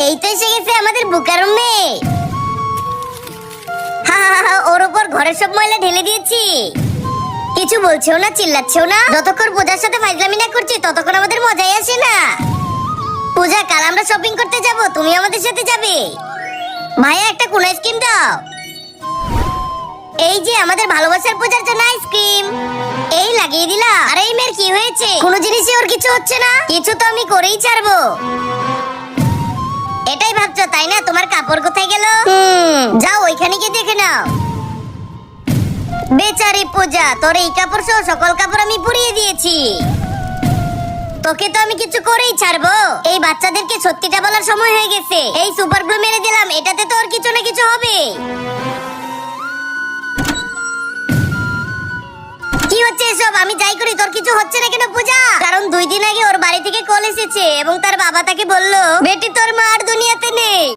এই তো এসে গেছে আমাদের বুকার মেয়ে। ওর উপর ঘরের সব ময়লা ঢেলে দিয়েছি। কিছু বলছেও না, চিল্লাচ্ছেও না। যতক্ষণ পূজার সাথে ফাইজলামি না করছি ততক্ষণ আমাদের মজাই আসে না। পূজা, কাল আমরা শপিং করতে যাব, তুমি আমাদের সাথে যাবে? ভাইয়া একটা কোন আইসক্রিম দাও। এই যে আমাদের ভালোবাসার পূজার জন্য আইসক্রিম। এই লাগিয়ে দিলা। আরে এই মেয়ের কি হয়েছে? কোনো জিনিসই ওর কিছু হচ্ছে না। কিছু তো আমি করেই ছাড়বো। এটাই ভাবছো তাই না? তোমার কাপড় কোথায় গেল? যাও ওইখানে গিয়ে দেখে নাও। বেচারি পূজা, তোর এই কাপড় সহ সকল কাপড় আমি পুড়িয়ে দিয়েছি। তোকে তো আমি কিছু করেই ছাড়বো। এই বাচ্চাদেরকে সত্যিটা বলার সময় হয়ে গেছে। এই সুপার গ্লু মেরে দিলাম, এটাতে তো ওর কিছু না কিছু হবে। কি হচ্ছে এসব? আমি যাই করি তোর কিছু হচ্ছে না কেন পূজা? কারণ 2 দিন আগে ওর বাড়ি থেকে কল এসেছে এবং তার বাবা তাকে বলল, বেটি তোর মার